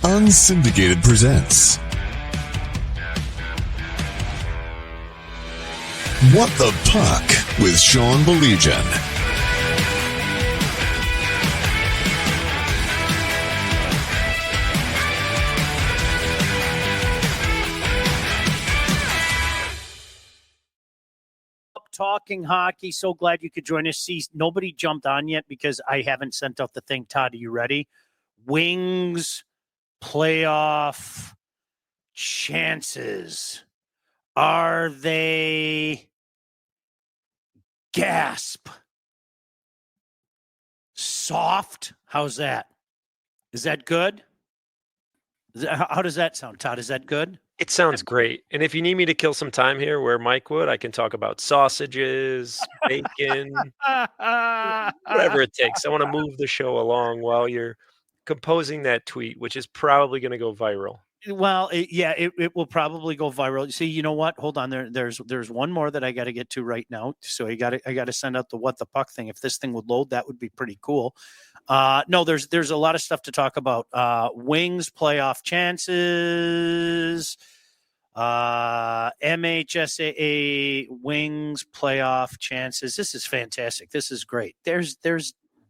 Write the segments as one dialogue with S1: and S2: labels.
S1: Unsyndicated presents What the Puck with Sean Baligian.
S2: Talking hockey. So glad you could join us. See, nobody jumped on yet because I haven't sent out the thing. Todd, are you ready? Wings playoff chances. Are they gasp? Soft? How's that? Is that good? How does that sound, Todd? Is that good?
S3: It sounds great. And if you need me to kill some time here where Mike would, I can talk about sausages, bacon, whatever it takes. I want to move the show along while you're composing that tweet, which is probably going to go viral.
S2: Well, it will probably go viral. See, you know what? Hold on. There's one more that I got to get to right now. So I got to send out the What the Puck thing. If this thing would load, that would be pretty cool. No, there's a lot of stuff to talk about. Wings playoff chances. MHSAA Wings playoff chances. This is fantastic. This is great. There's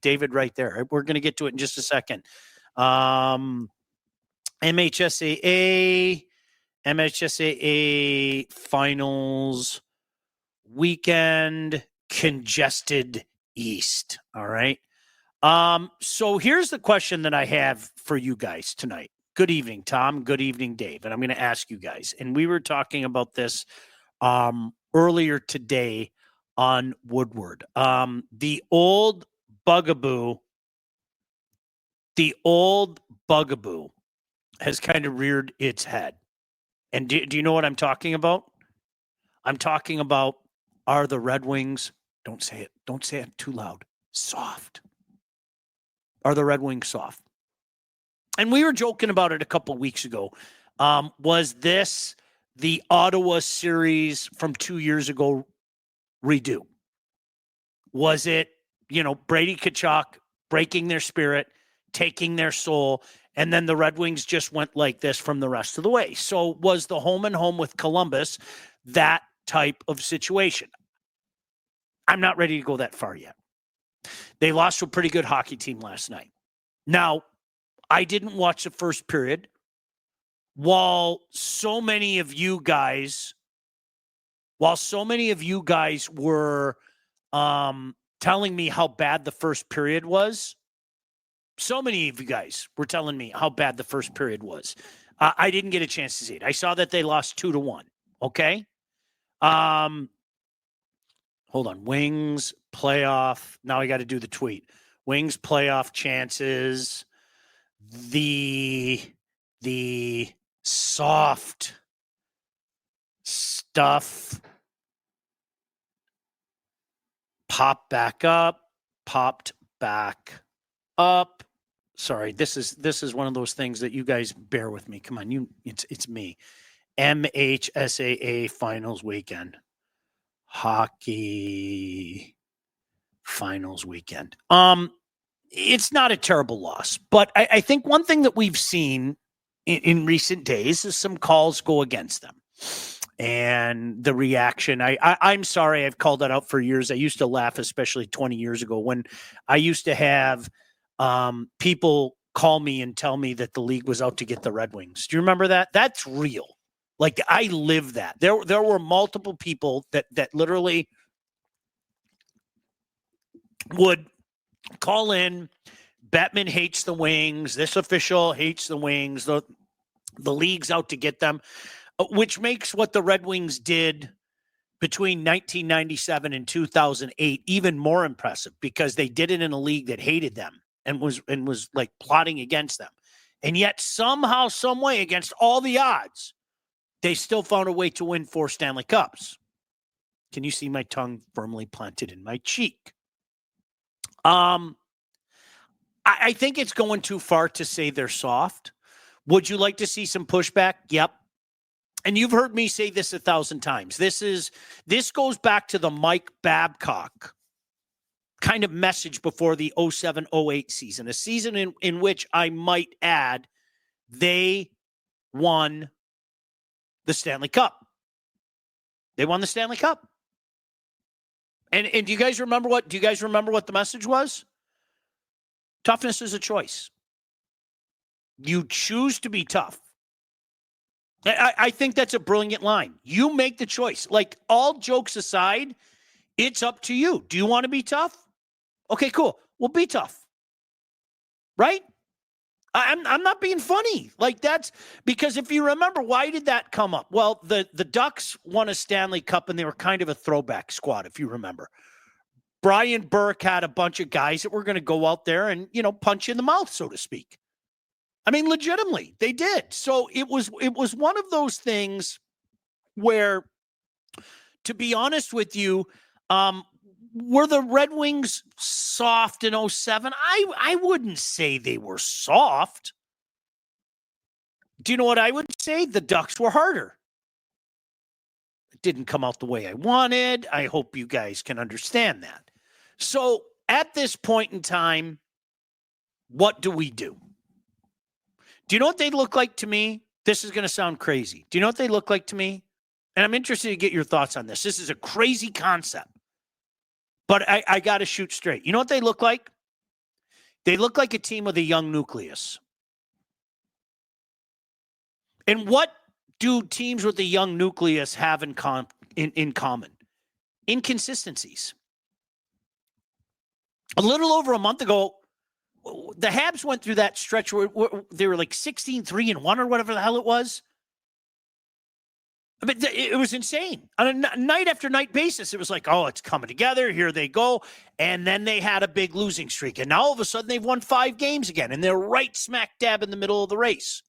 S2: David right there. We're going to get to it in just a second. MHSAA finals weekend, congested East. All right. So here's the question that I have for you guys tonight. Good evening, Tom. Good evening, Dave. And I'm going to ask you guys. And we were talking about this earlier today on Woodward. The old bugaboo has kind of reared its head. And do you know what I'm talking about? I'm talking about, are the Red Wings, don't say it too loud, soft? Are the Red Wings soft? And we were joking about it a couple of weeks ago. Was this the Ottawa series from 2 years ago redo? Was it, Brady Tkachuk breaking their spirit, taking their soul, and then the Red Wings just went like this from the rest of the way? So was the home and home with Columbus that type of situation? I'm not ready to go that far yet. They lost to a pretty good hockey team last night. Now, I didn't watch the first period. While so many of you guys were telling me how bad the first period was, so many of you guys were telling me how bad the first period was. I didn't get a chance to see it. I saw that they lost 2-1. Okay. Hold on. Wings playoff. Now I got to do the tweet. Wings playoff chances. The soft stuff popped back up. Sorry, this is one of those things that you guys bear with me. Come on, it's me. MHSAA finals weekend. Hockey finals weekend. It's not a terrible loss, but I think one thing that we've seen in recent days is some calls go against them. And the reaction, I'm sorry, I've called that out for years. I used to laugh, especially 20 years ago, when I used to have people call me and tell me that the league was out to get the Red Wings. Do you remember that? That's real. Like, I live that. There were multiple people that literally would call in. Bettman hates the Wings. This official hates the Wings. The league's out to get them, which makes what the Red Wings did between 1997 and 2008 even more impressive, because they did it in a league that hated them and was like plotting against them. And yet somehow, some way, against all the odds, they still found a way to win 4 Stanley Cups. Can you see my tongue firmly planted in my cheek? I think it's going too far to say they're soft. Would you like to see some pushback? Yep. And you've heard me say this 1,000 times. This goes back to the Mike Babcock kind of message before the 07-08 season, a season in which I might add They won the Stanley Cup. They won the Stanley Cup. And do you guys remember what the message was? Toughness is a choice. You choose to be tough. I think that's a brilliant line. You make the choice. Like, all jokes aside, it's up to you. Do you want to be tough? Okay, cool. Well, be tough. Right? I'm not being funny. Like, that's because if you remember, why did that come up? Well, the Ducks won a Stanley Cup, and they were kind of a throwback squad, if you remember. Brian Burke had a bunch of guys that were going to go out there and, punch you in the mouth, so to speak. I mean, legitimately, they did. So it was one of those things where, to be honest with you, were the Red Wings soft in 07? I wouldn't say they were soft. Do you know what I would say? The Ducks were harder. It didn't come out the way I wanted. I hope you guys can understand that. So at this point in time, what do we do? Do you know what they look like to me? This is going to sound crazy. Do you know what they look like to me? And I'm interested to get your thoughts on this. This is a crazy concept. But I got to shoot straight. You know what they look like? They look like a team with a young nucleus. And what do teams with a young nucleus have in common? Inconsistencies. A little over a month ago, the Habs went through that stretch where they were like 16-3-1 or whatever the hell it was. I mean, it was insane. On a night after night basis, it was like, oh, it's coming together. Here they go. And then they had a big losing streak. And now all of a sudden they've won 5 games again. And they're right smack dab in the middle of the race.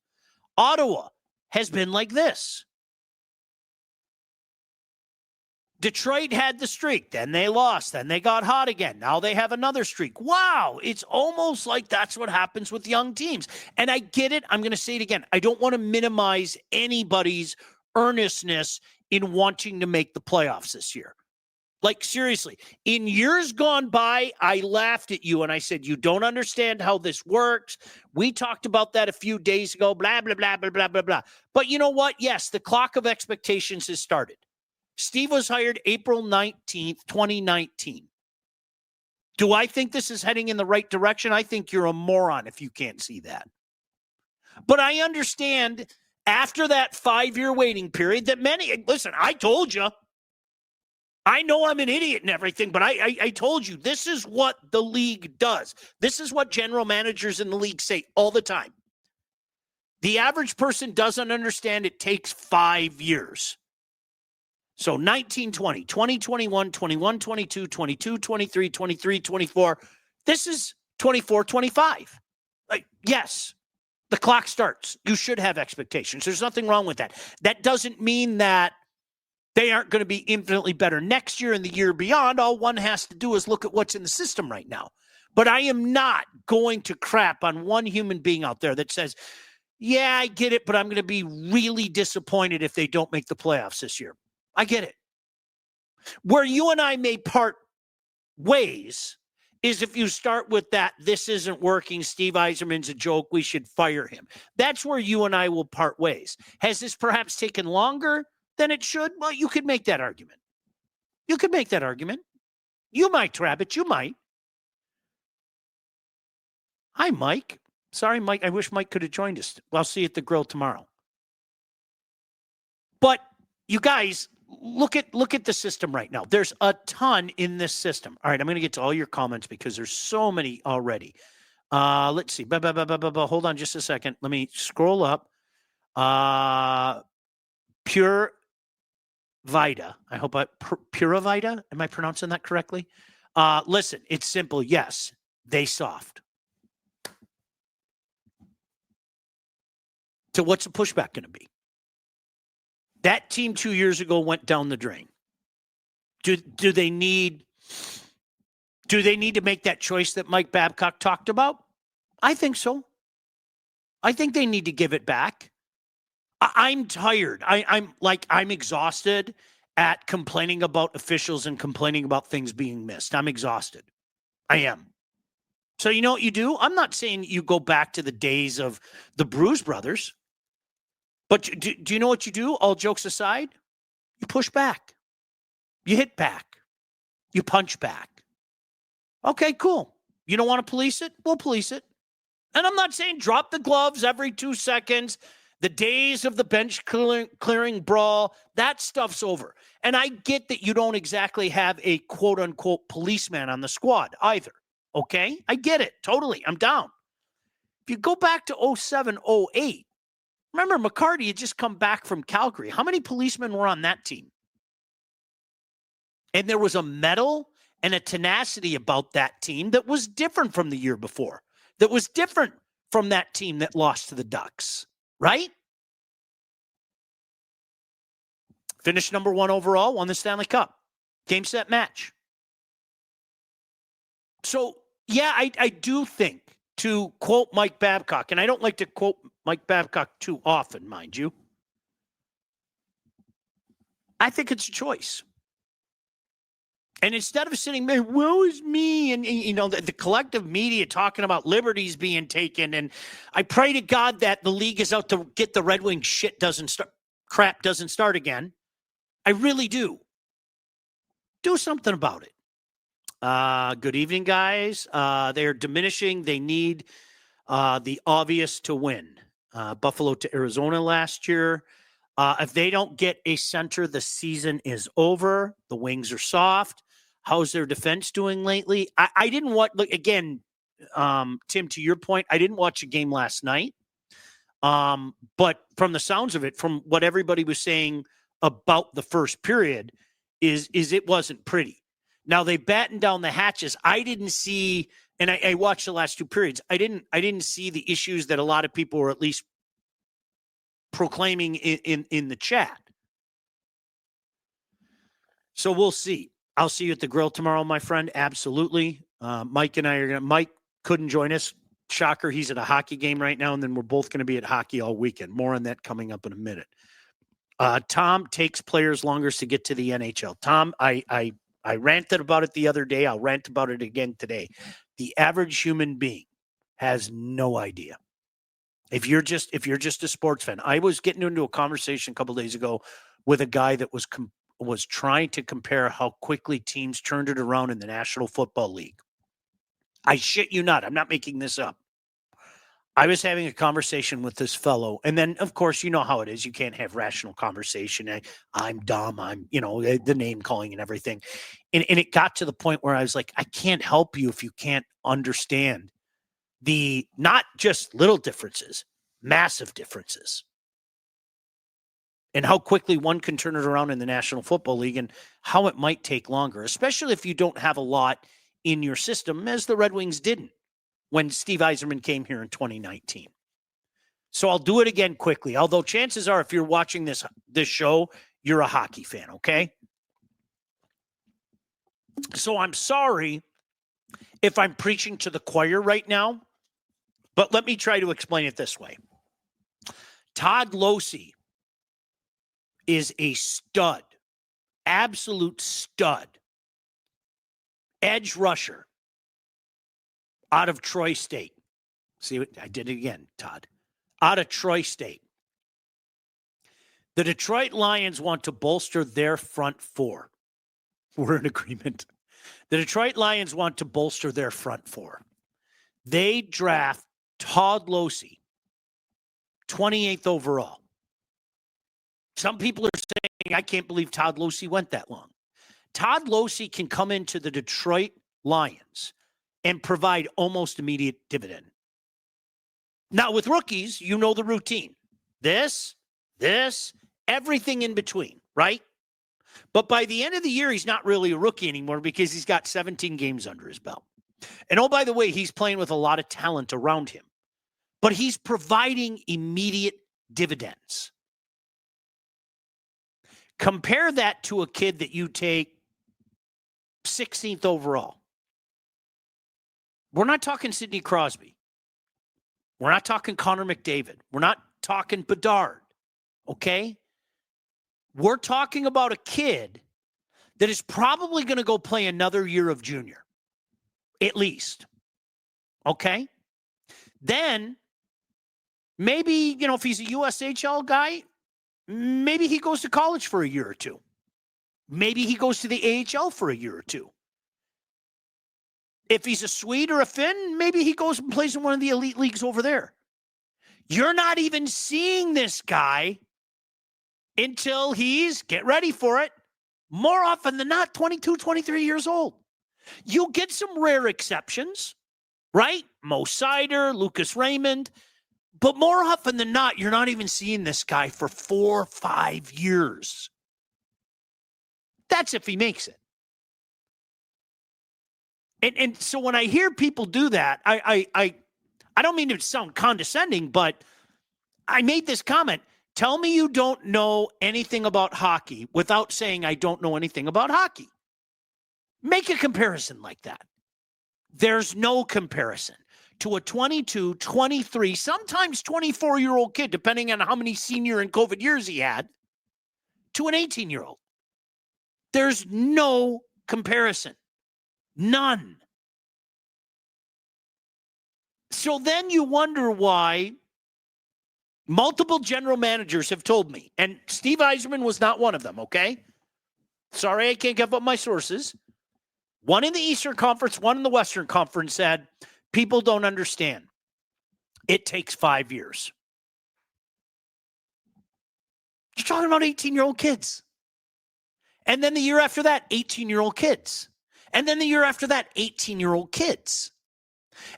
S2: Ottawa has been like this. Detroit had the streak. Then they lost. Then they got hot again. Now they have another streak. Wow. It's almost like that's what happens with young teams. And I get it. I'm going to say it again. I don't want to minimize anybody's earnestness in wanting to make the playoffs this year. Like, seriously, in years gone by, I laughed at you and I said, you don't understand how this works. We talked about that a few days ago, blah, blah, blah, blah, blah, blah, blah. But you know what? Yes, the clock of expectations has started. Steve was hired April 19th, 2019. Do I think this is heading in the right direction? I think you're a moron if you can't see that. But I understand after that 5-year waiting period that listen, I told you. I know I'm an idiot and everything, but I told you this is what the league does. This is what general managers in the league say all the time. The average person doesn't understand it takes 5 years. So 19, 20, 20, 21, 21, 22, 22, 23, 23, 24. This is 24, 25. Like, yes, the clock starts. You should have expectations. There's nothing wrong with that. That doesn't mean that they aren't going to be infinitely better next year and the year beyond. All one has to do is look at what's in the system right now. But I am not going to crap on one human being out there that says, yeah, I get it, but I'm going to be really disappointed if they don't make the playoffs this year. I get it. Where you and I may part ways is if you start with that, this isn't working, Steve Yzerman's a joke, we should fire him. That's where you and I will part ways. Has this perhaps taken longer than it should? Well, you could make that argument. You could make that argument. You might, Travis, you might. Hi, Mike. Sorry, Mike. I wish Mike could have joined us. I'll see you at the grill tomorrow. But you guys, look at the system right now. There's a ton in this system. All right, I'm going to get to all your comments because there's so many already. Let's see. Hold on just a second. Let me scroll up. Pure Vida. I hope Pura Vida. Am I pronouncing that correctly? Listen, it's simple. Yes, they soft. So what's the pushback going to be? That team 2 years ago went down the drain. Do they need to make that choice that Mike Babcock talked about? I think so. I think they need to give it back. I'm tired. I'm exhausted at complaining about officials and complaining about things being missed. I'm exhausted. I am. So you know what you do? I'm not saying you go back to the days of the Bruise Brothers, but do you know what you do? All jokes aside, you push back. You hit back. You punch back. Okay, cool. You don't want to police it? We'll police it. And I'm not saying drop the gloves every 2 seconds. The days of the bench clearing brawl, that stuff's over. And I get that you don't exactly have a quote-unquote policeman on the squad either. Okay? I get it. Totally. I'm down. If you go back to 07, 08, remember McCarty had just come back from Calgary. How many policemen were on that team? And there was a mettle and a tenacity about that team that was different from the year before, that was different from that team that lost to the Ducks, right? Finished number 1 overall, won the Stanley Cup. Game, set, match. So, yeah, I do think, to quote Mike Babcock, and I don't like to quote Mike Babcock too often, mind you, I think it's a choice. And instead of sitting there, woe is me, and you know, the collective media talking about liberties being taken, and I pray to God that the league is out to get the Red Wings crap doesn't start again. I really do. Do something about it. Good evening, guys. They're diminishing. They need the obvious to win. Buffalo to Arizona last year. If they don't get a center, the season is over. The Wings are soft. How's their defense doing lately? I didn't watch, look, again, Tim, to your point, I didn't watch a game last night. But from the sounds of it, from what everybody was saying about the first period, is it wasn't pretty. Now they battened down the hatches. I didn't see, and I watched the last 2 periods. I didn't see the issues that a lot of people were at least proclaiming in the chat. So we'll see. I'll see you at the grill tomorrow, my friend. Absolutely. Mike and I are going to, Mike couldn't join us. Shocker. He's at a hockey game right now. And then we're both going to be at hockey all weekend. More on that coming up in a minute. Tom, takes players longer to get to the NHL. Tom, I ranted about it the other day. I'll rant about it again today. The average human being has no idea. If you're just a sports fan, I was getting into a conversation a couple of days ago with a guy that was trying to compare how quickly teams turned it around in the National Football League. I shit you not. I'm not making this up. I was having a conversation with this fellow, and then, of course, you know how it is. You can't have rational conversation. I'm dumb. I'm, the name calling and everything. And it got to the point where I was like, I can't help you if you can't understand the not just little differences, massive differences, and how quickly one can turn it around in the National Football League and how it might take longer, especially if you don't have a lot in your system, as the Red Wings didn't when Steve Yzerman came here in 2019. So I'll do it again quickly, although chances are if you're watching this show, you're a hockey fan, okay? So I'm sorry if I'm preaching to the choir right now, but let me try to explain it this way. Todd Losey is a stud, absolute stud, edge rusher out of Troy State. See, I did it again, Todd. Out of Troy State. The Detroit Lions want to bolster their front four. We're in agreement. The Detroit Lions want to bolster their front four. They draft Todd Losey, 28th overall. Some people are saying, I can't believe Todd Losey went that long. Todd Losey can come into the Detroit Lions and provide almost immediate dividend. Now, with rookies, you know the routine. This, everything in between, right? But by the end of the year, he's not really a rookie anymore because he's got 17 games under his belt. And oh, by the way, he's playing with a lot of talent around him. But he's providing immediate dividends. Compare that to a kid that you take 16th overall. We're not talking Sidney Crosby. We're not talking Connor McDavid. We're not talking Bedard. Okay? We're talking about a kid that is probably going to go play another year of junior. At least. Okay? Then maybe, if he's a USHL guy, maybe he goes to college for a year or two. Maybe he goes to the AHL for a year or two. If he's a Swede or a Finn, maybe he goes and plays in one of the elite leagues over there. You're not even seeing this guy until he's, get ready for it, more often than not, 22, 23 years old. You'll get some rare exceptions, right? Mo Sider, Lucas Raymond. But more often than not, you're not even seeing this guy for 4 or 5 years. That's if he makes it. And so when I hear people do that, I don't mean to sound condescending, but I made this comment. Tell me you don't know anything about hockey without saying I don't know anything about hockey. Make a comparison like that. There's no comparison to a 22, 23, sometimes 24-year-old kid, depending on how many senior and COVID years he had, to an 18-year-old. There's no comparison. None. So then you wonder why multiple general managers have told me, and Steve Yzerman was not one of them, okay? Sorry, I can't give up my sources. One in the Eastern Conference, one in the Western Conference said, people don't understand. It takes 5 years. You're talking about 18-year-old kids. And then the year after that, 18-year-old kids. And then the year after that, 18-year-old kids.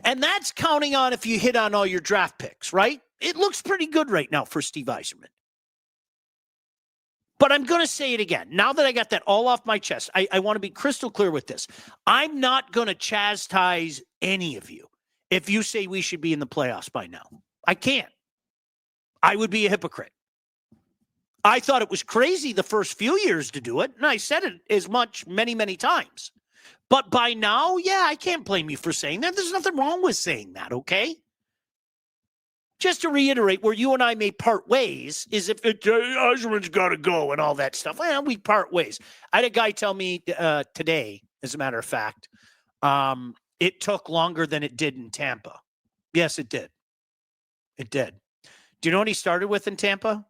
S2: And that's counting on if you hit on all your draft picks, right? It looks pretty good right now for Steve Yzerman. But I'm going to say it again. Now that I got that all off my chest, I want to be crystal clear with this. I'm not going to chastise any of you if you say we should be in the playoffs by now. I can't. I would be a hypocrite. I thought it was crazy the first few years to do it, and I said it as much many, many times. But by now, yeah, I can't blame you for saying that. There's nothing wrong with saying that, okay? Just to reiterate, where you and I may part ways is if Yzerman's got to go and all that stuff. Well, we part ways. I had a guy tell me today, as a matter of fact, it took longer than it did in Tampa. Yes, it did. It did. Do you know what he started with in Tampa?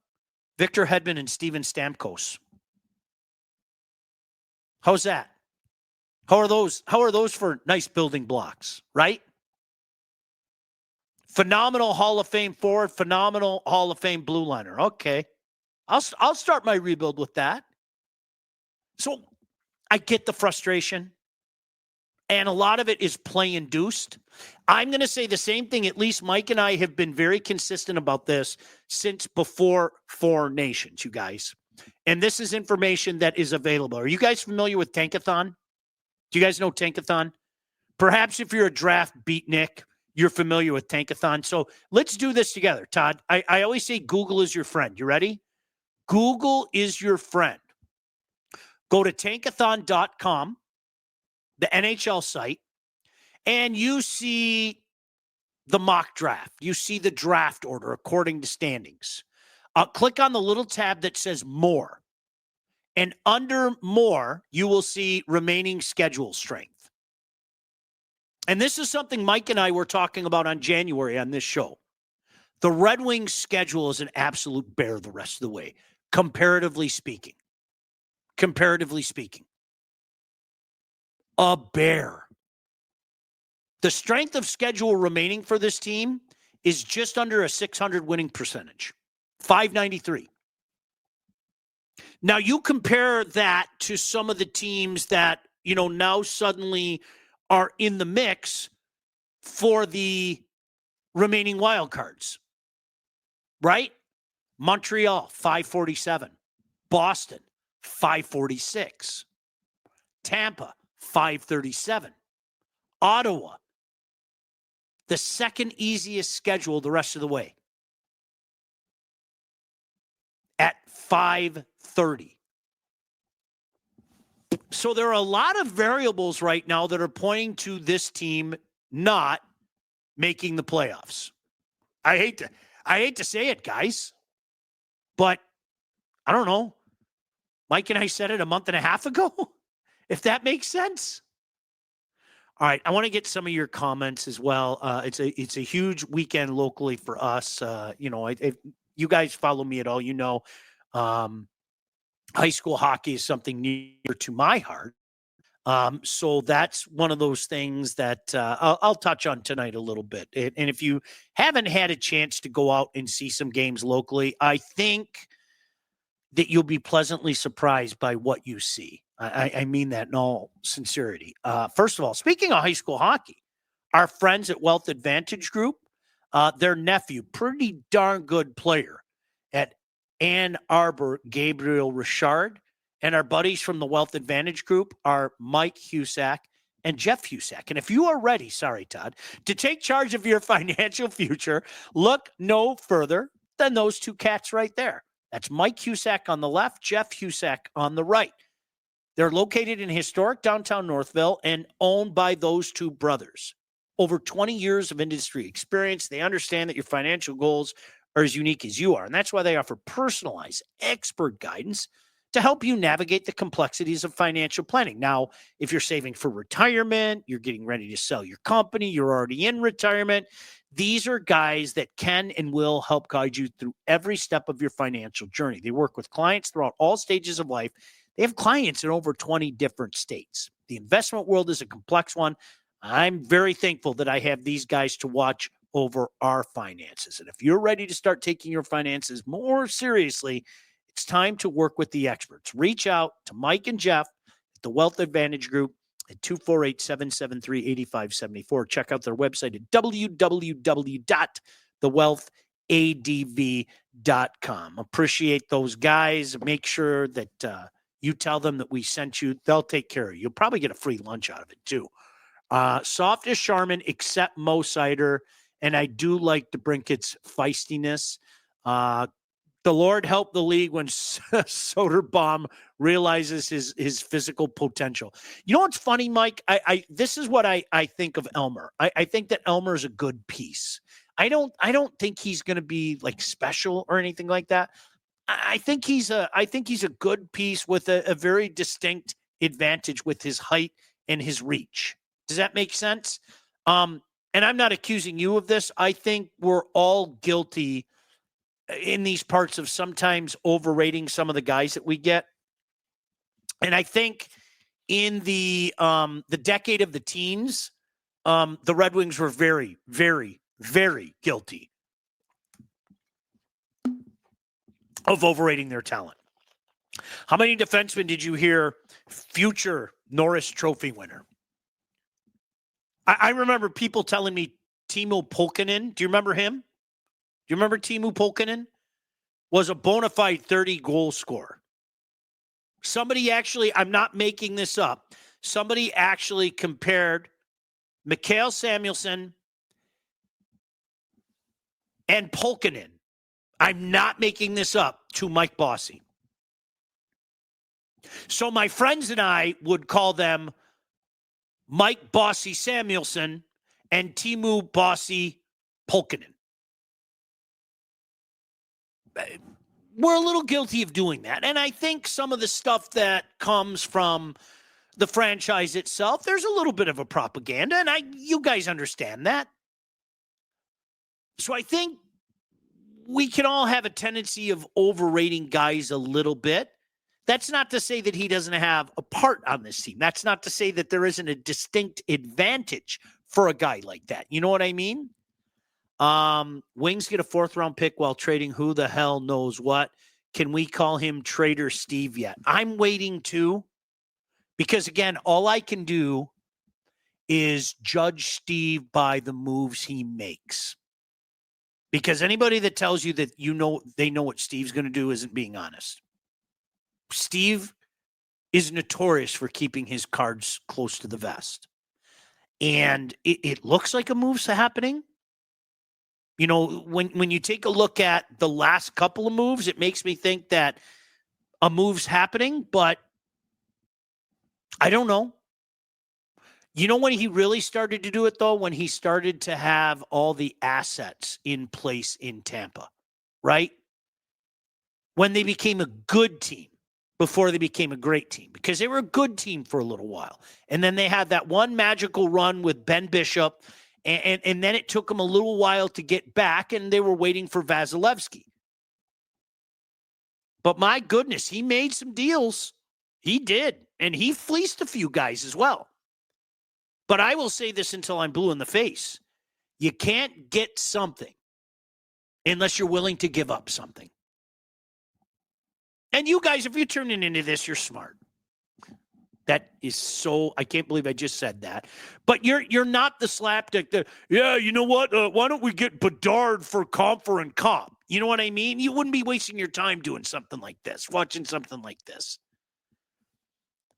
S2: Victor Hedman and Steven Stamkos. How's that? How are those for nice building blocks, right? Phenomenal Hall of Fame forward, phenomenal Hall of Fame blue liner. Okay. I'll start my rebuild with that. So I get the frustration. And a lot of it is play induced. I'm going to say the same thing. At least Mike and I have been very consistent about this since before Four Nations, you guys. And this is information that is available. Are you guys familiar with Tankathon? Do you guys know Tankathon? Perhaps if you're a draft beatnik, you're familiar with Tankathon. So let's do this together, Todd. I always say Google is your friend. You ready? Google is your friend. Go to tankathon.com, the NHL site, and you see the mock draft. You see the draft order according to standings. Click on the little tab that says More. And under More, you will see remaining schedule strength. And this is something Mike and I were talking about on January on this show. The Red Wings schedule is an absolute bear the rest of the way, comparatively speaking. Comparatively speaking. A bear. The strength of schedule remaining for this team is just under a 600 winning percentage, 593. Now, you compare that to some of the teams that, now suddenly are in the mix for the remaining wild cards, right? Montreal, 547. Boston, 546. Tampa, 537. Ottawa, the second easiest schedule the rest of the way, at 530. So there are a lot of variables right now that are pointing to this team not making the playoffs. I hate to say it, guys, but I don't know. Mike and I said it a month and a half ago, if that makes sense. All right, I want to get some of your comments as well. It's a huge weekend locally for us. If you guys follow me at all, high school hockey is something near to my heart. So that's one of those things that I'll touch on tonight a little bit. And if you haven't had a chance to go out and see some games locally, I think that you'll be pleasantly surprised by what you see. I mean that in all sincerity. First of all, speaking of high school hockey, our friends at Wealth Advantage Group, their nephew, pretty darn good player at Ann Arbor, Gabriel Richard, and our buddies from the Wealth Advantage Group are Mike Husak and Jeff Husak. And if you are ready, sorry, Todd, to take charge of your financial future, look no further than those two cats right there. That's Mike Husak on the left, Jeff Husak on the right. They're located in historic downtown Northville and owned by those two brothers. Over 20 years of industry experience, they understand that your financial goals are as unique as you are. And that's why they offer personalized, expert guidance to help you navigate the complexities of financial planning. Now, if you're saving for retirement, you're getting ready to sell your company, you're already in retirement, these are guys that can and will help guide you through every step of your financial journey. They work with clients throughout all stages of life. They have clients in over 20 different states. The investment world is a complex one. I'm very thankful that I have these guys to watch over our finances. And if you're ready to start taking your finances more seriously, it's time to work with the experts. Reach out to Mike and Jeff at the Wealth Advantage Group at 248-773-8574. Check out their website at www.thewealthadv.com. Appreciate those guys. Make sure that you tell them that we sent you. They'll take care of you. You'll probably get a free lunch out of it, too. Soft as Charmin, except Mo cider. And I do like the Brinkets feistiness. The Lord help the league when Soderbaum realizes his physical potential. You know what's funny, Mike? This is what I think of Elmer. I think that Elmer is a good piece. I don't think he's going to be like special or anything like that. I think he's a good piece with a very distinct advantage with his height and his reach. Does that make sense? And I'm not accusing you of this. I think we're all guilty in these parts of sometimes overrating some of the guys that we get. And I think in the decade of the teens, the Red Wings were very, very, very guilty of overrating their talent. How many defensemen did you hear future Norris Trophy winner? I remember people telling me Timo Pulkkinen. Do you remember him? Do you remember Timo Pulkkinen? Was a bona fide 30-goal scorer. Somebody actually, I'm not making this up, somebody actually compared Mikael Samuelsson and Pulkkinen, I'm not making this up, to Mike Bossy. So my friends and I would call them Mike Bossy Samuelsson and Timo Bossy Pulkkinen. We're a little guilty of doing that. And I think some of the stuff that comes from the franchise itself, there's a little bit of a propaganda, and you guys understand that. So I think we can all have a tendency of overrating guys a little bit. That's not to say that he doesn't have a part on this team. That's not to say that there isn't a distinct advantage for a guy like that. You know what I mean? Wings get a 4th-round pick while trading who the hell knows what. Can we call him Trader Steve yet? I'm waiting too, because, again, all I can do is judge Steve by the moves he makes. Because anybody that tells you that they know what Steve's going to do isn't being honest. Steve is notorious for keeping his cards close to the vest. And it looks like a move's happening. You know, when you take a look at the last couple of moves, it makes me think that a move's happening, but I don't know. You know when he really started to do it, though? When he started to have all the assets in place in Tampa, right? When they became a good team. before they became a great team, because they were a good team for a little while. And then they had that one magical run with Ben Bishop, and then it took them a little while to get back, and they were waiting for Vasilevsky. But my goodness, he made some deals. He did, and he fleeced a few guys as well. But I will say this until I'm blue in the face. You can't get something unless you're willing to give up something. And you guys, if you're turning into this, you're smart. That is so, I can't believe I just said that. But you're not the slapdick that, yeah, you know what? Why don't we get Bedard for Comfer and Comp? You know what I mean? You wouldn't be wasting your time doing something like this, watching something like this.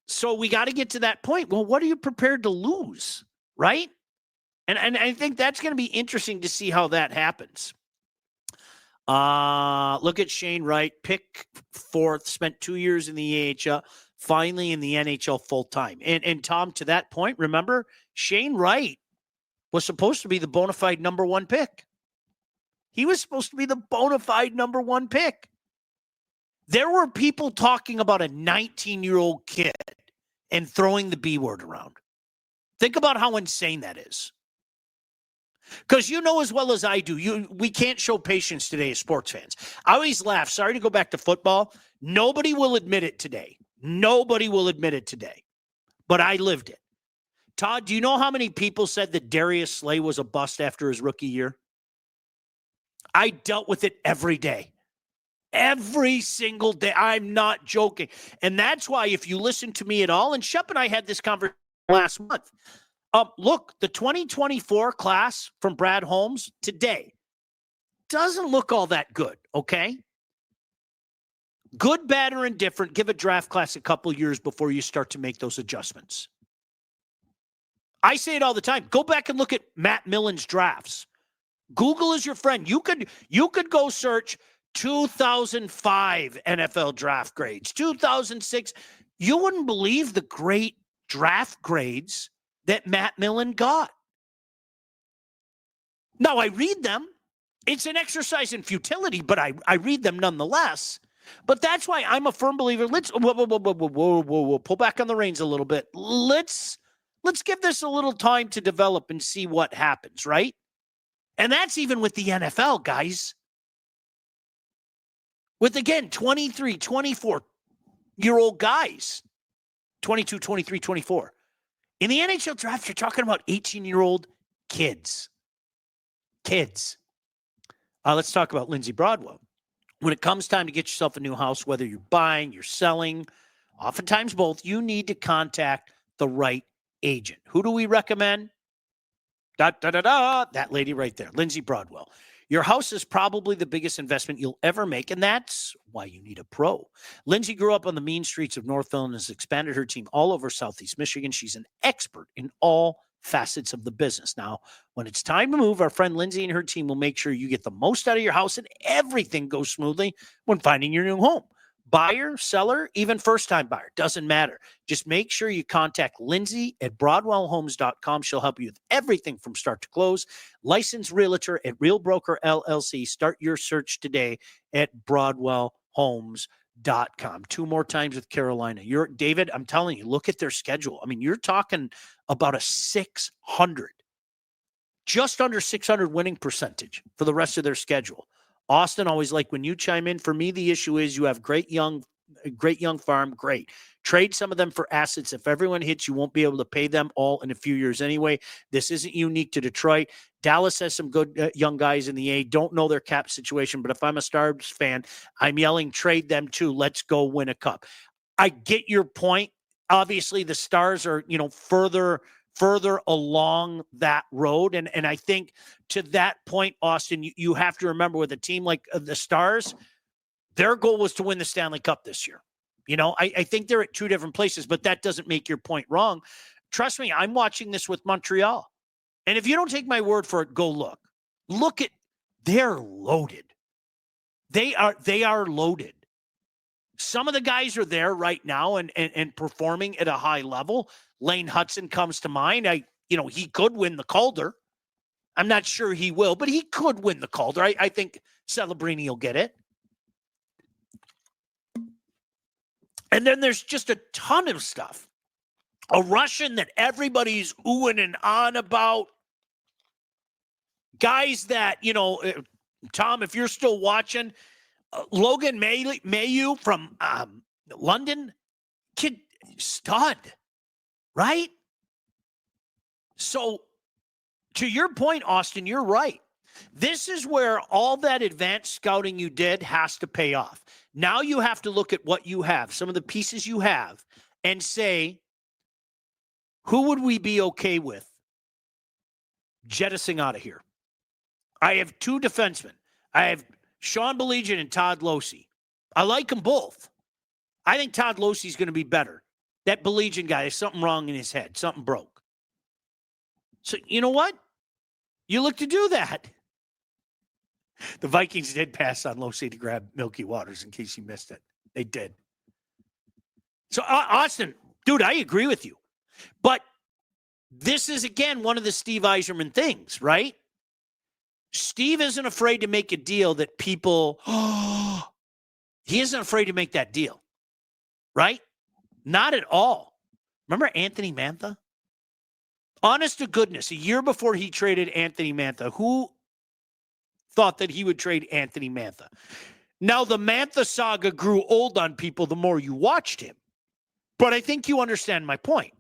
S2: So we got to get to that point. Well, what are you prepared to lose, right? And I think that's going to be interesting to see how that happens. Look at Shane Wright, pick 4th, spent 2 years in the AHL, finally in the NHL full time. And Tom, to that point, remember, Shane Wright was supposed to be the bona fide number 1 pick. He was supposed to be the bona fide number 1 pick. There were people talking about a 19-year-old kid and throwing the B word around. Think about how insane that is. Because you know as well as I do, we can't show patience today as sports fans. I always laugh. Sorry to go back to football. Nobody will admit it today. Nobody will admit it today. But I lived it. Todd, do you know how many people said that Darius Slay was a bust after his rookie year? I dealt with it every day. Every single day. I'm not joking. And that's why if you listen to me at all, and Shep and I had this conversation last month. Look, the 2024 class from Brad Holmes today doesn't look all that good, okay? Good, bad, or indifferent, give a draft class a couple years before you start to make those adjustments. I say it all the time. Go back and look at Matt Millen's drafts. Google is your friend. You could go search 2005 NFL draft grades, 2006. You wouldn't believe the great draft grades that Matt Millen got. Now, I read them. It's an exercise in futility, but I read them nonetheless. But that's why I'm a firm believer. Let's whoa, pull back on the reins a little bit. Let's give this a little time to develop and see what happens, right? And that's even with the NFL, guys. With, again, 23, 24-year-old guys. 22, 23, 24. In the NHL draft, you're talking about 18-year-old kids. Let's talk about Lindsey Broadwell. When it comes time to get yourself a new house, whether you're buying, you're selling, oftentimes both, you need to contact the right agent. Who do we recommend? That lady right there, Lindsey Broadwell. Your house is probably the biggest investment you'll ever make, and that's why you need a pro. Lindsay grew up on the mean streets of Northville and has expanded her team all over Southeast Michigan. She's an expert in all facets of the business. Now, when it's time to move, our friend Lindsay and her team will make sure you get the most out of your house and everything goes smoothly when finding your new home. Buyer, seller, even first-time buyer, doesn't matter. Just make sure you contact Lindsay at BroadwellHomes.com. She'll help you with everything from start to close. Licensed realtor at Real Broker LLC. Start your search today at BroadwellHomes.com. 2 more times with Carolina. David, I'm telling you, look at their schedule. I mean, you're talking about a 600, just under 600 winning percentage for the rest of their schedule. Austin, always like when you chime in. For me, the issue is you have great young farm. Great. Trade some of them for assets. If everyone hits, you won't be able to pay them all in a few years anyway. This isn't unique to Detroit. Dallas has some good young guys in the A. Don't know their cap situation, but if I'm a Stars fan, I'm yelling, trade them too. Let's go win a cup. I get your point. Obviously, the Stars are, further along that road. And I think to that point, Austin, you have to remember with a team like the Stars, their goal was to win the Stanley Cup this year. I think they're at 2 different places, but that doesn't make your point wrong. Trust me, I'm watching this with Montreal. And if you don't take my word for it, go look. Look at, they're loaded. They are loaded. Some of the guys are there right now and performing at a high level. Lane Hudson comes to mind. He could win the Calder. I'm not sure he will, but he could win the Calder. I think Celebrini will get it. And then there's just a ton of stuff. A Russian that everybody's oohing and on about. Guys that, Tom, if you're still watching, Logan Mayu from London, kid, stud, right? So to your point, Austin, you're right. This is where all that advanced scouting you did has to pay off. Now you have to look at what you have, some of the pieces you have, and say, who would we be okay with jettisoning out of here? I have two defensemen. I have Sean Baligian and Todd Losey. I like them both. I think Todd Losey's going to be better. That Baligian guy, there's something wrong in his head. Something broke. So you know what? You look to do that. The Vikings did pass on Losey to grab Milky Waters in case you missed it. They did. So Austin, dude, I agree with you. But this is, again, one of the Steve Yzerman things, right? Steve isn't afraid to make a deal that people, he isn't afraid to make that deal, right? Not at all. Remember Anthony Mantha? Honest to goodness, a year before he traded Anthony Mantha, who thought that he would trade Anthony Mantha? Now, the Mantha saga grew old on people the more you watched him. But I think you understand my point.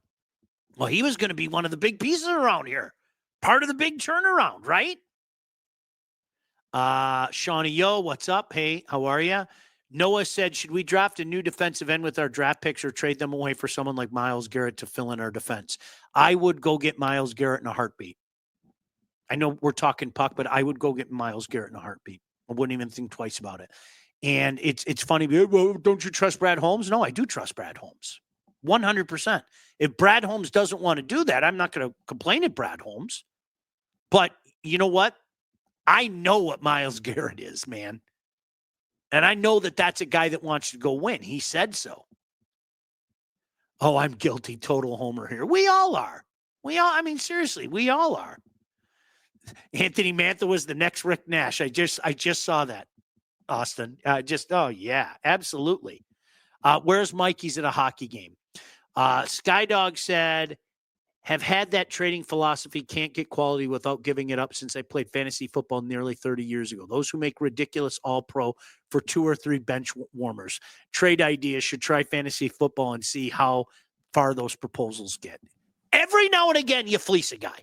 S2: Well, he was going to be one of the big pieces around here. Part of the big turnaround, right? Shawnee, yo, what's up? Hey, how are you? Noah said, should we draft a new defensive end with our draft picks or trade them away for someone like Myles Garrett to fill in our defense? I would go get Myles Garrett in a heartbeat. I know we're talking puck, but I would go get Myles Garrett in a heartbeat. I wouldn't even think twice about it. And it's funny. Well, don't you trust Brad Holmes? No, I do trust Brad Holmes. 100%. If Brad Holmes doesn't want to do that, I'm not going to complain at Brad Holmes. But you know what? I know what Myles Garrett is, man. And I know that that's a guy that wants to go win. He said so. Oh, I'm guilty. Total homer here. We all are. Seriously, we all are. Anthony Mantha was the next Rick Nash. I just saw that, Austin. Oh, yeah, absolutely. Where's Mike? He's at a hockey game. Skydog said, have had that trading philosophy, can't get quality without giving it up since I played fantasy football nearly 30 years ago. Those who make ridiculous all-pro for 2 or 3 bench warmers. Trade ideas should try fantasy football and see how far those proposals get. Every now and again, you fleece a guy.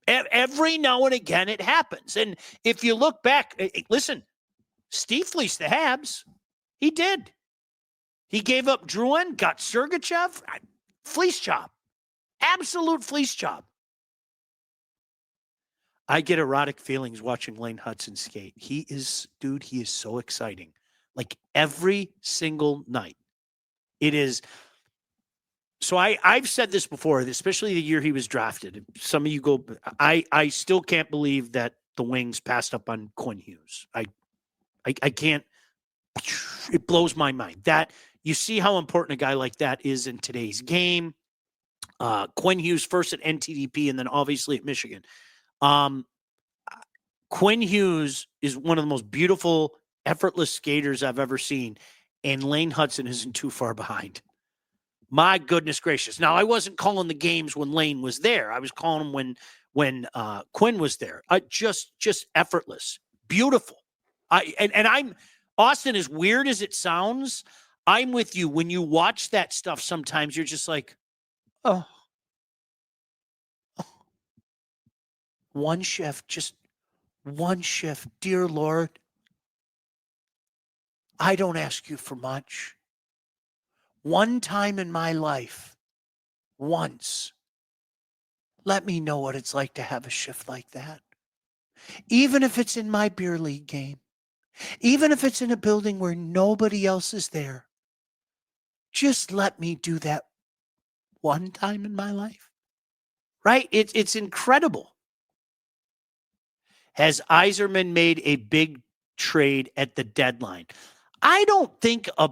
S2: Every now and again, it happens. And if you look back, listen, Steve fleeced the Habs. He did. He gave up Drouin, got Sergachev, fleece job. Absolute fleece job. I get erotic feelings watching Lane Hudson skate. He is so exciting. Like every single night. It is. So I've said this before, especially the year he was drafted. Some of you go, I still can't believe that the Wings passed up on Quinn Hughes. I can't. It blows my mind. That you see how important a guy like that is in today's game. Quinn Hughes first at NTDP and then obviously at Michigan. Quinn Hughes is one of the most beautiful, effortless skaters I've ever seen, and Lane Hudson isn't too far behind. My goodness gracious. Now, I wasn't calling the games when Lane was there. I was calling them when Quinn was there. Just effortless. Beautiful. I'm Austin, as weird as it sounds, I'm with you. When you watch that stuff, sometimes you're just like, oh. One shift, just one shift. Dear Lord, I don't ask you for much. One time in my life, once, let me know what it's like to have a shift like that. Even if it's in my beer league game, even if it's in a building where nobody else is there, just let me do that one time in my life. Right? It's incredible. Has Yzerman made a big trade at the deadline? I don't think a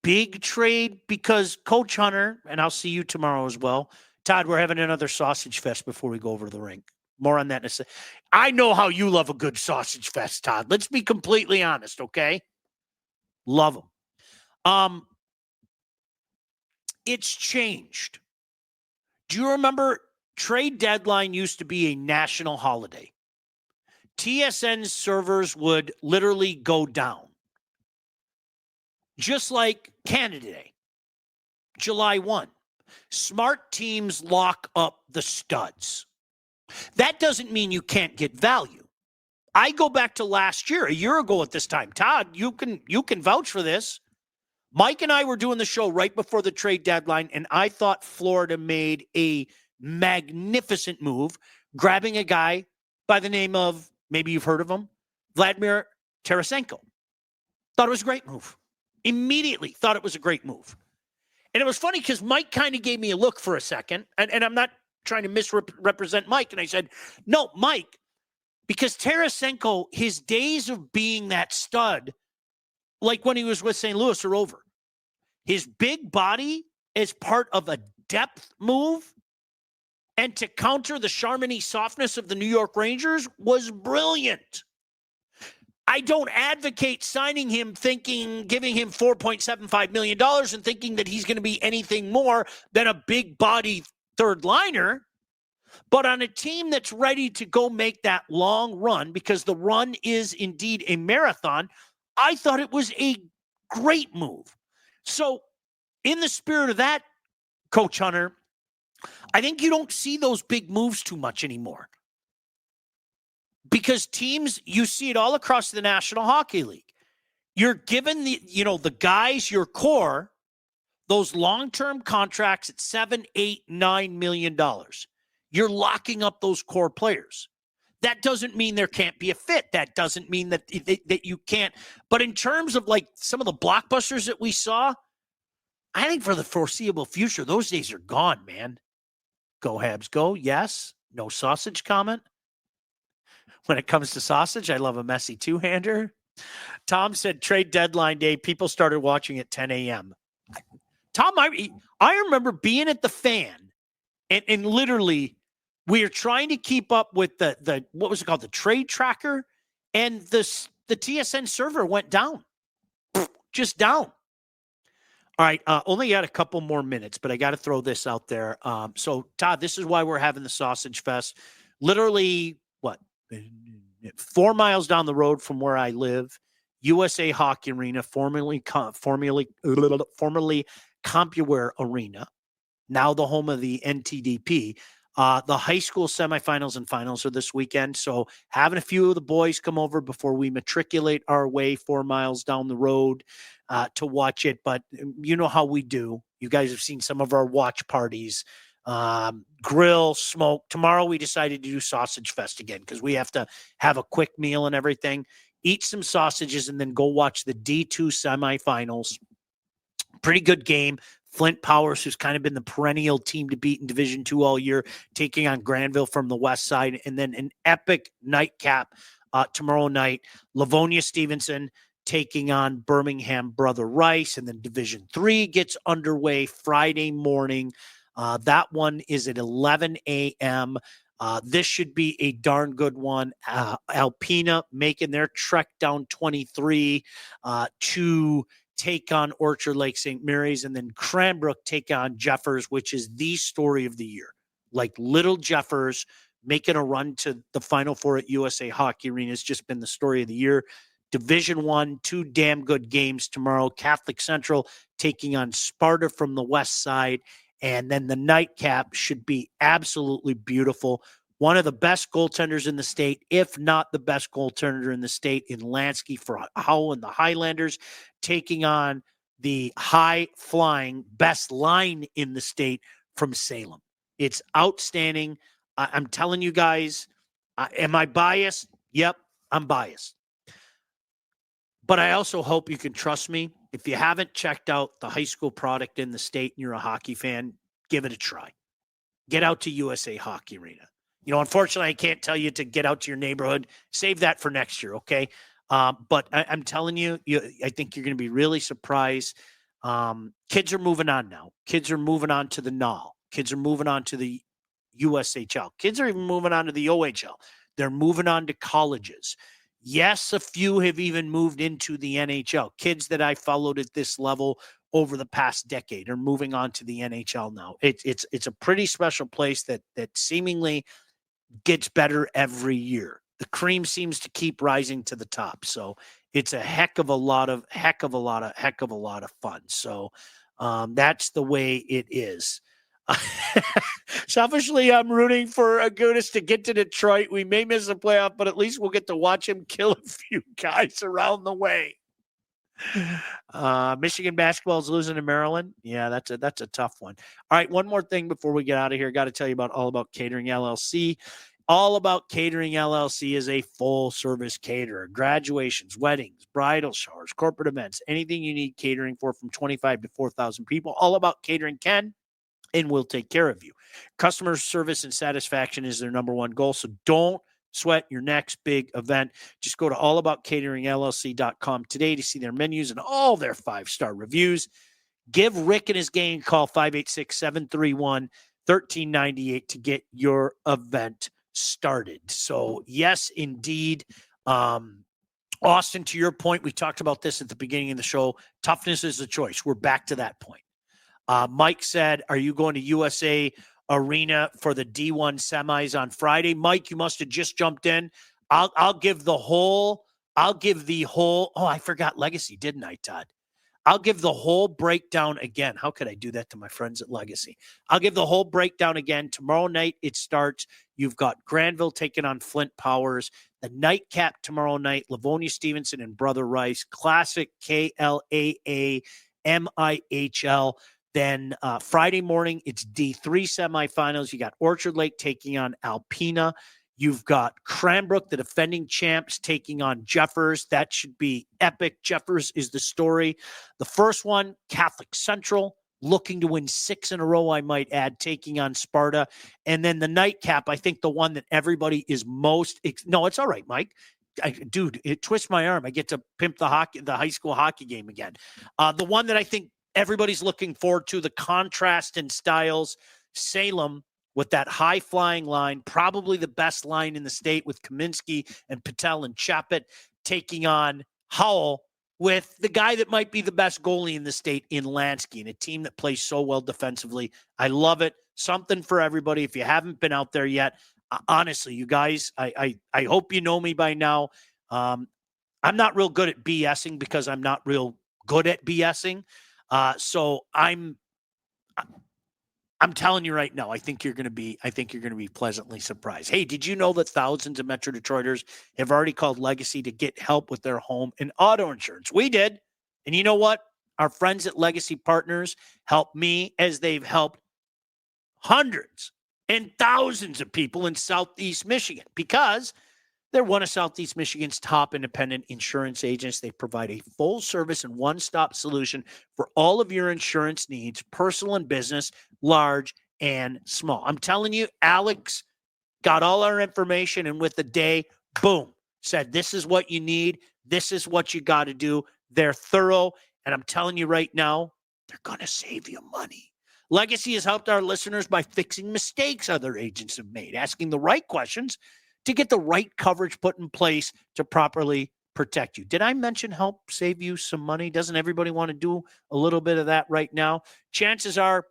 S2: big trade because Coach Hunter, and I'll see you tomorrow as well. Todd, we're having another sausage fest before we go over to the rink. More on that in a second. I know how you love a good sausage fest, Todd. Let's be completely honest, okay? Love them. it's changed. Do you remember trade deadline used to be a national holiday? TSN servers would literally go down. Just like Canada Day, July 1. Smart teams lock up the studs. That doesn't mean you can't get value. I go back to last year, a year ago at this time. Todd, you can vouch for this. Mike and I were doing the show right before the trade deadline, and I thought Florida made a magnificent move, grabbing a guy by the name of, maybe you've heard of him, Vladimir Tarasenko. Thought it was a great move. Immediately thought it was a great move. And it was funny because Mike kind of gave me a look for a second, and I'm not trying to misrepresent Mike. And I said, no, Mike, because Tarasenko, his days of being that stud, like when he was with St. Louis, are over. His big body is part of a depth move, and to counter the Charmany softness of the New York Rangers was brilliant. I don't advocate signing him giving him $4.75 million and thinking that he's going to be anything more than a big body third liner. But on a team that's ready to go make that long run, because the run is indeed a marathon, I thought it was a great move. So in the spirit of that, Coach Hunter, I think you don't see those big moves too much anymore. Because teams, you see it all across the National Hockey League. You're given the guys, your core, those long-term contracts at $7, $8, $9 million. You're locking up those core players. That doesn't mean there can't be a fit. That doesn't mean that you can't. But in terms of like some of the blockbusters that we saw, I think for the foreseeable future, those days are gone, man. Go Habs, go. Yes. No sausage comment. When it comes to sausage, I love a messy two-hander. Tom said trade deadline day, people started watching at 10 a.m. Tom, I remember being at the Fan, and literally we are trying to keep up with the what was it called, the trade tracker, and the TSN server went down. Just down. All right, only got a couple more minutes, but I got to throw this out there. So, Todd, this is why we're having the Sausage Fest. Literally, 4 miles down the road from where I live, USA Hockey Arena, formerly CompuWare Arena, now the home of the NTDP. The high school semifinals and finals are this weekend, so having a few of the boys come over before we matriculate our way 4 miles down the road to watch it. But you know how we do. You guys have seen some of our watch parties. Grill, smoke. Tomorrow we decided to do Sausage Fest again because we have to have a quick meal and everything. Eat some sausages and then go watch the D2 semifinals. Pretty good game. Flint Powers, who's kind of been the perennial team to beat in Division II all year, taking on Granville from the west side. And then an epic nightcap tomorrow night. Livonia Stevenson taking on Birmingham Brother Rice. And then Division III gets underway Friday morning. That one is at 11 a.m. This should be a darn good one. Alpena making their trek down 23 to take on Orchard Lake St. Mary's, and then Cranbrook take on Jeffers, which is the story of the year. Like little Jeffers making a run to the Final Four at USA Hockey Arena has just been the story of the year. Division I, 2 damn good games tomorrow. Catholic Central taking on Sparta from the west side. And then the nightcap should be absolutely beautiful. One of the best goaltenders in the state, if not the best goaltender in the state, in Lansky for Howe and the Highlanders, taking on the high-flying best line in the state from Salem. It's outstanding. I'm telling you guys, am I biased? Yep, I'm biased. But I also hope you can trust me. If you haven't checked out the high school product in the state and you're a hockey fan, give it a try. Get out to USA Hockey Arena. You know, unfortunately, I can't tell you to get out to your neighborhood. Save that for next year, okay? But I'm telling you, I think you're going to be really surprised. Kids are moving on now. Kids are moving on to the NAL. Kids are moving on to the USHL. Kids are even moving on to the OHL. They're moving on to colleges. Yes, a few have even moved into the NHL. Kids that I followed at this level over the past decade are moving on to the NHL now. It's a pretty special place that seemingly gets better every year. The cream seems to keep rising to the top. So it's a heck of a lot of fun. So that's the way it is. Selfishly, I'm rooting for Agudas to get to Detroit. We may miss a playoff, but at least we'll get to watch him kill a few guys around the way. Michigan basketball is losing to Maryland. Yeah, that's a tough one. All right, one more thing before we get out of here. Got to tell you about All About Catering LLC. All About Catering LLC is a full-service caterer. Graduations, weddings, bridal showers, corporate events, anything you need catering for from 25 to 4,000 people. All About Catering can and will take care of you. Customer service and satisfaction is their number one goal, so don't sweat your next big event. Just go to allaboutcateringllc.com today to see their menus and all their 5-star reviews. Give Rick and his gang a call, 586-731-1398 to get your event started. So yes, indeed. Austin, to your point, we talked about this at the beginning of the show. Toughness is a choice. We're back to that point. Mike said, are you going to USA Arena for the D1 semis on Friday? Mike, you must have just jumped in. I'll give the whole, oh, I forgot Legacy, didn't I, Todd? I'll give the whole breakdown again. How could I do that to my friends at Legacy? I'll give the whole breakdown again. Tomorrow night it starts. You've got Granville taking on Flint Powers. The nightcap tomorrow night, Livonia Stevenson and Brother Rice. Classic KLAAMIHL. Then Friday morning, it's D3 semifinals. You got Orchard Lake taking on Alpena. You've got Cranbrook, the defending champs, taking on Jeffers. That should be epic. Jeffers is the story. The first one, Catholic Central, looking to win 6 in a row, I might add, taking on Sparta. And then the nightcap, I think the one that everybody is most no, it's all right, Mike. Dude, it twists my arm. I get to pimp the high school hockey game again. The one that I think everybody's looking forward to, the contrast in styles, Salem with that high-flying line, probably the best line in the state with Kaminsky and Patel and Chaput, taking on Howell with the guy that might be the best goalie in the state in Lansky, and a team that plays so well defensively. I love it. Something for everybody. If you haven't been out there yet, honestly, you guys, I hope you know me by now. I'm not real good at BSing because I'm not real good at BSing. So I'm telling you right now, I think you're going to be pleasantly surprised. Hey, did you know that thousands of Metro Detroiters have already called Legacy to get help with their home and auto insurance? We did. And you know what? Our friends at Legacy Partners helped me as they've helped hundreds and thousands of people in Southeast Michigan, because they're one of Southeast Michigan's top independent insurance agents. They provide a full service and one-stop solution for all of your insurance needs, personal and business, large and small. I'm telling you, Alex got all our information, and with the day, boom, said, this is what you need. This is what you got to do. They're thorough. And I'm telling you right now, they're going to save you money. Legacy has helped our listeners by fixing mistakes other agents have made, asking the right questions to get the right coverage put in place to properly protect you. Did I mention help save you some money? Doesn't everybody want to do a little bit of that right now? Chances are,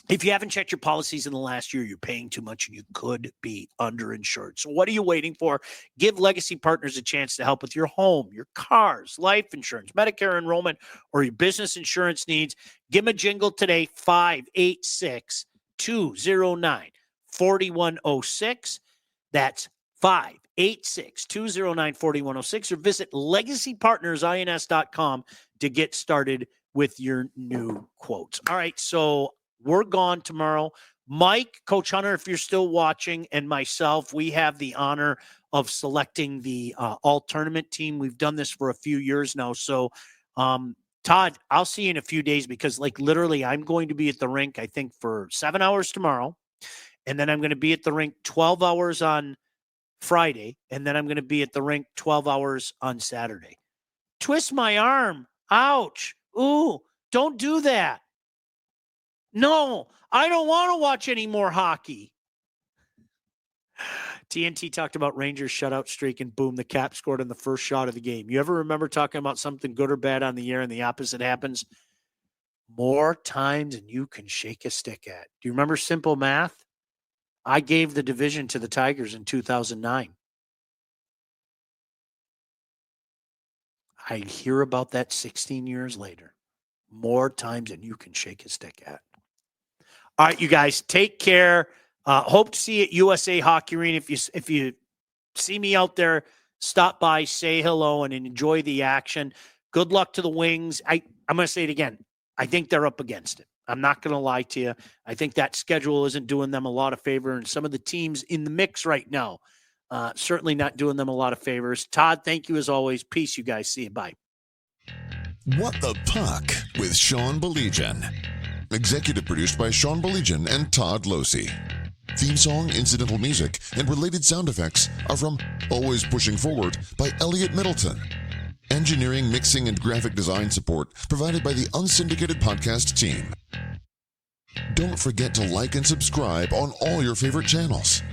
S2: if you haven't checked your policies in the last year, you're paying too much and you could be underinsured. So what are you waiting for? Give Legacy Partners a chance to help with your home, your cars, life insurance, Medicare enrollment, or your business insurance needs. Give them a jingle today, 586-209-4106. That's 586-209-4106, or visit legacypartnersins.com to get started with your new quotes. All right, so we're gone tomorrow. Mike, Coach Hunter, if you're still watching, and myself, we have the honor of selecting the all-tournament team. We've done this for a few years now. So, Todd, I'll see you in a few days, because, like, literally I'm going to be at the rink, I think, for 7 hours tomorrow. And then I'm going to be at the rink 12 hours on Friday. And then I'm going to be at the rink 12 hours on Saturday. Twist my arm. Ouch. Ooh, don't do that. No, I don't want to watch any more hockey. TNT talked about Rangers shutout streak, and boom, the Cap scored on the first shot of the game. You ever remember talking about something good or bad on the air and the opposite happens? More times than you can shake a stick at. Do you remember simple math? I gave the division to the Tigers in 2009. I hear about that 16 years later. More times than you can shake a stick at. All right, you guys, take care. Hope to see you at USA Hockey Arena. If you see me out there, stop by, say hello, and enjoy the action. Good luck to the Wings. I'm going to say it again. I think they're up against it. I'm not going to lie to you. I think that schedule isn't doing them a lot of favor, and some of the teams in the mix right now, certainly not doing them a lot of favors. Todd, thank you as always. Peace, you guys. See you. Bye.
S1: What the Puck with Sean Baligian. Executive produced by Sean Baligian and Todd Losey. Theme song, incidental music, and related sound effects are from Always Pushing Forward by Elliot Middleton. Engineering, mixing, and graphic design support provided by the Unsyndicated Podcast team. Don't forget to like and subscribe on all your favorite channels.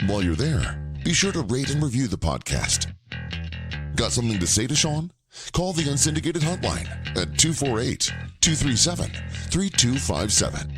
S1: While you're there, be sure to rate and review the podcast. Got something to say to Sean? Call the Unsyndicated hotline at 248-237-3257.